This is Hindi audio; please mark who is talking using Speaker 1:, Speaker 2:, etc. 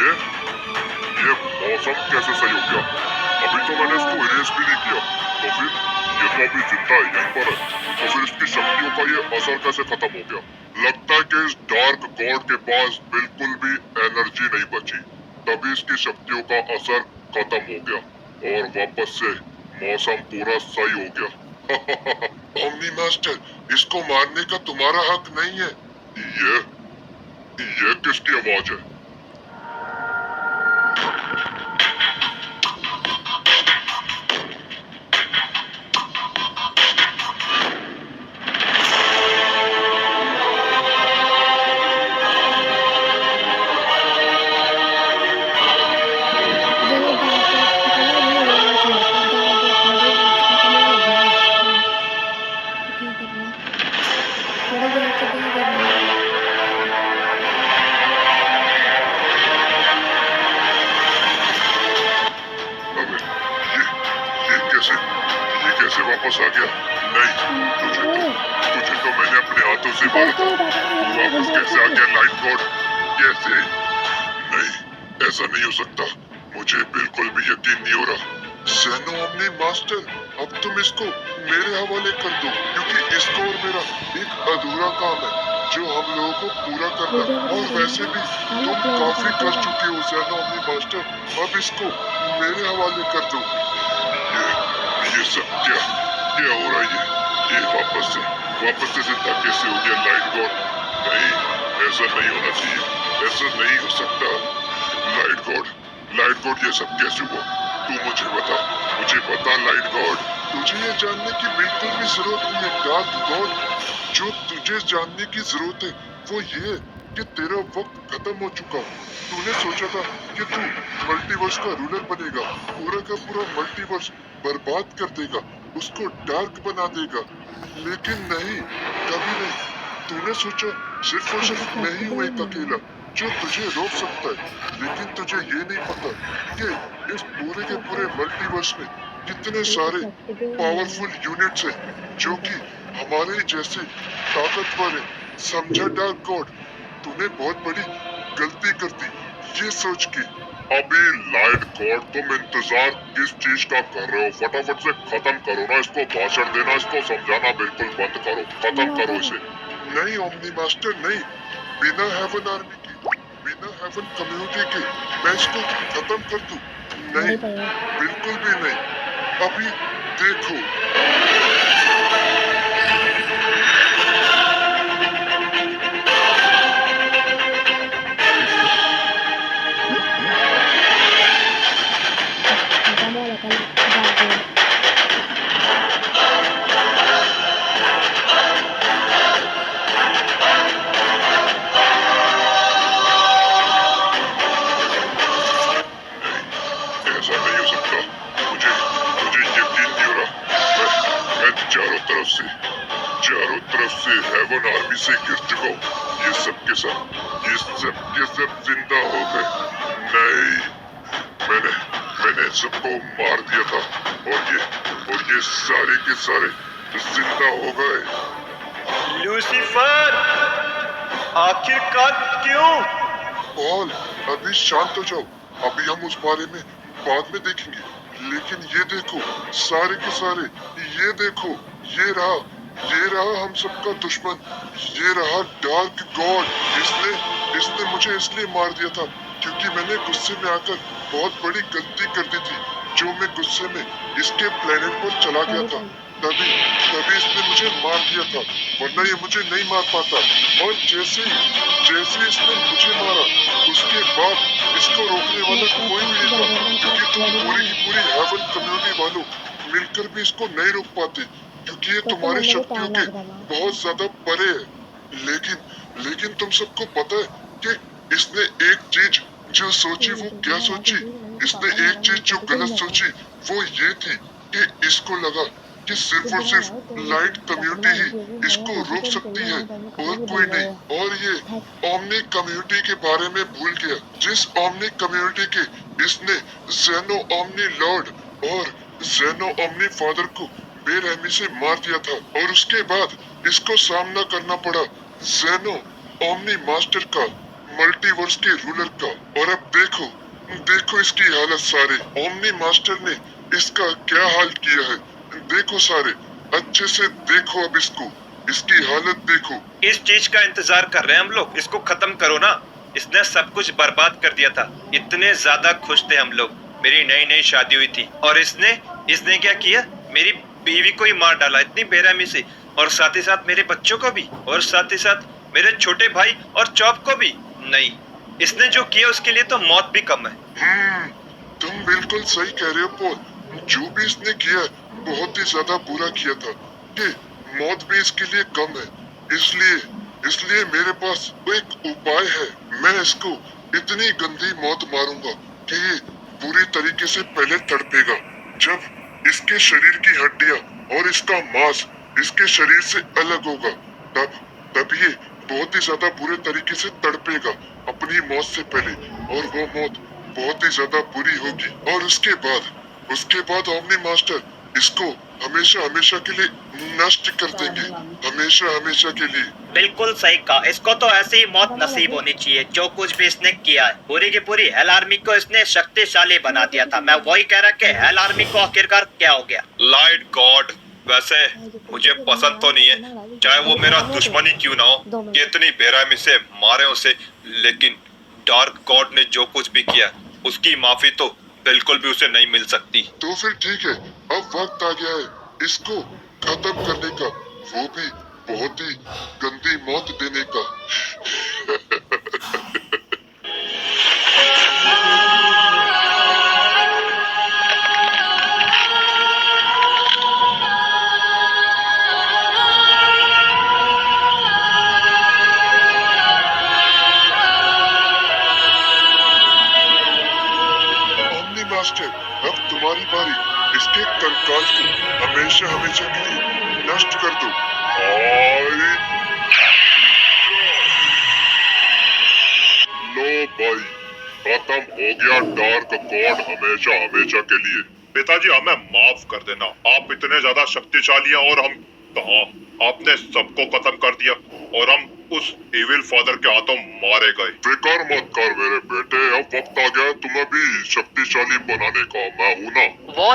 Speaker 1: ये मौसम कैसे सही हो गया? अभी तो मैंने इसको इरेज भी नहीं किया। तो फिर ये तो अभी जिंदा है, यहीं पर है। तो फिर इसकी शक्तियों का ये असर कैसे खत्म हो गया? लगता है कि इस डार्क गॉड के पास बिल्कुल भी एनर्जी नहीं बची, तभी इसकी शक्तियों का असर खत्म हो गया और वापस से मौसम पूरा सही हो गया। ओमनी मास्टर, इसको मारने का तुम्हारा हक नहीं है। ये किसकी आवाज है?
Speaker 2: जब वो डार्क गॉड खत्म हुआ ये हो रहा था कि डार्क गॉड थोड़ी देर बाद खत्म होने लगा है। तो क्या करना है? थोड़ी देर से क्या करना है?
Speaker 1: अबे ये कैसे वापस आ गया? नहीं, तुझे तो मैंने अपने हाथों से मारा था। तू वापस कैसे आ गया लाइट गॉड? कैसे? नहीं, ऐसा नहीं हो सकता। मुझे बिल्कुल भी यकीन नहीं हो रहा। ज़ेनो ओमनी मास्टर, अब तुम इसको मेरे हवाले कर दो, क्योंकि इसको और मेरा एक अधूरा काम है जो हम लोगों को पूरा करना है। और वैसे भी तुम काफी कर चुके हो ज़ेनो ओमनी मास्टर। अब इसको मेरे हवाले कर दो। ये सब क्या हो रहा है? ये वापस से जिंदा कैसे हो गया लाइट गॉड? नहीं, ऐसा नहीं होना चाहिए। ऐसा नहीं हो सकता। लाइट गॉड, ये सब कैसे हुआ? तू मुझे बता लाइट गॉड। तुझे ये जानने की बिल्कुल भी जरूरत नहीं है डार्क गॉड। जो तुझे जानने की जरूरत है वो ये कि तेरा वक्त खत्म हो चुका। तूने सोचा था कि तू मल्टीवर्स का रूलर बनेगा, पूरा का पूरा मल्टीवर्स बर्बाद कर देगा, उसको डार्क बना देगा। लेकिन नहीं, कभी नहीं। तूने सोचा सिर्फ और सिर्फ मैं ही हूँ एक अकेला जो तुझे रोक सकता है। लेकिन तुझे ये नहीं पता कि इस पूरे के पूरे मल्टीवर्स में कितने सारे पावरफुल यूनिट्स हैं जो कि हमारे जैसे ताकतवर है। समझा डार्क गॉड? तूने बहुत बड़ी गलती कर दी ये सोच के। अभी लाइट गॉड, तुम इंतजार किस चीज का कर रहे हो? फटाफट से खत्म करो ना इसको। भाषण देना, इसको समझाना बिल्कुल बंद करो। खत्म करो इसे। नहीं ओमनी मास्टर, नहीं। बिना हेवन आर्मी के, बिना हेवन कम्युनिटी के मैं इसको खत्म कर दूं? नहीं, बिल्कुल भी नहीं। अभी देखो।
Speaker 2: खत्म हो रहा था डार्क गॉड।
Speaker 1: ऐसा नहीं हो सकता। मुझे यकीन नहीं हो रहा। मैं चारों तरफ से हेवन आर्मी से गिर चुका हूँ। ये सब जिंदा हो गए। नहीं, मैंने सबको मार दिया था और ये सारे के सारे जिंदा हो गए।
Speaker 3: लूसीफर, आखिरकार क्यों?
Speaker 1: पॉल, अभी शांत हो जाओ। अभी हम उस बारे में बाद में देखेंगे। लेकिन ये देखो, सारे के सारे, ये देखो, ये रहा हम सबका दुश्मन। ये रहा डार्क गॉड। इसने मुझे इसलिए मार दिया था क्योंकि मैंने गुस्से में आकर बहुत बड़ी गलती कर दी थी, जो मैं गुस्से में इसके प्लेनेट पर चला गया था। तभी इसने मुझे मार दिया था, वरना ये मुझे नहीं मार पाता। और जैसे इसने मुझे मारा, उसके बाद इसको रोकने वाला कोई भी नहीं था, क्योंकि तुम पूरी की पूरी हेवन कम्युनिटी वालों मिलकर भी इसको नहीं रोक पाते, क्योंकि ये तुम्हारी शक्तियों के बहुत ज्यादा परे है। लेकिन तुम सबको पता है कि इसने एक चीज जो सोची वो क्या सोची? इसने एक चीज जो गलत सोची वो ये थी कि इसको लगा कि सिर्फ और सिर्फ लाइट कम्युनिटी ही इसको रोक सकती है और कोई नहीं। और ये ओमनी कम्युनिटी के बारे में भूल गया, जिस ओमनी कम्युनिटी के इसने ज़ेनो ओमनी लॉर्ड और ज़ेनो ओमनी फादर को बेरहमी से मार दिया था। और उसके बाद इसको सामना करना पड़ा ज़ेनो ओमनी मास्टर का, मल्टीवर्स के रूलर का। और अब देखो, देखो इसकी हालत सारे। ओमनी मास्टर ने इसका क्या हाल किया है। देखो सारे, अच्छे से देखो अब इसको, इसकी हालत देखो।
Speaker 3: इस चीज का इंतजार कर रहे हैं हम लोग, इसको खत्म करो ना। इसने सब कुछ बर्बाद कर दिया था। इतने ज्यादा खुश थे हम लोग, मेरी नई नई शादी हुई थी, और इसने इसने क्या किया, मेरी बीवी को ही मार डाला इतनी बेरहमी से, और साथ ही साथ मेरे बच्चों को भी, और साथ ही साथ मेरे छोटे भाई और चॉप को भी। नहीं, इसने जो किया उसके लिए तो मौत भी कम है।
Speaker 1: तुम बिल्कुल सही कह रहे हो पॉल। जो भी इसने किया बहुत ही ज्यादा बुरा किया था, कि मौत भी इसके लिए कम है। इसलिए इसलिए मेरे पास एक उपाय है। मैं इसको इतनी गंदी मौत मारूंगा कि ये पूरी तरीके से पहले तड़पेगा। जब इसके शरीर की हड्डियां और इसका मांस इसके शरीर से अलग होगा, तब तब ये बहुत ही ज्यादा बुरे तरीके से तड़पेगा अपनी मौत से पहले, और वो मौत बहुत ही ज्यादा बुरी होगी। और उसके बाद ओमनी मास्टर इसको हमेशा हमेशा के लिए नष्ट कर देंगे, हमेशा हमेशा के लिए।
Speaker 3: बिल्कुल सही कहा, इसको तो ऐसी ही मौत नसीब होनी चाहिए। जो कुछ भी इसने किया है, पूरी की पूरी हेल आर्मी को इसने शक्तिशाली बना दिया था। मैं वही कह रहा कि हेल आर्मी को आखिरकार क्या हो गया। लाइट गॉड, वैसे मुझे पसंद तो नहीं है, चाहे वो मेरा दुश्मन ही क्यों ना हो, कि इतनी बेरहमी से मारे उसे, लेकिन डार्क गॉड ने जो कुछ भी किया उसकी माफी तो बिल्कुल भी उसे नहीं मिल सकती।
Speaker 1: तो फिर ठीक है, अब वक्त आ गया है इसको खत्म करने का, वो भी बहुत ही गंदी मौत देने का। ओमनी मास्टर, अब तुम्हारी बारी। इसके कंकाल को हमेशा हमेशा के लिए नष्ट कर दो। आई लो भाई, खत्म हो गया डार्क गॉड हमेशा हमेशा के लिए। पिताजी, हमें माफ कर देना, आप इतने ज्यादा शक्तिशाली हैं और हम कहा, आपने सबको खत्म कर दिया और हम उस इविल फादर के हाथों मारे गए। फिकर मत कर मेरे बेटे, अब वक्त आ गया तुम्हें भी शक्तिशाली बनाने का। मैं हूं ना।
Speaker 3: वो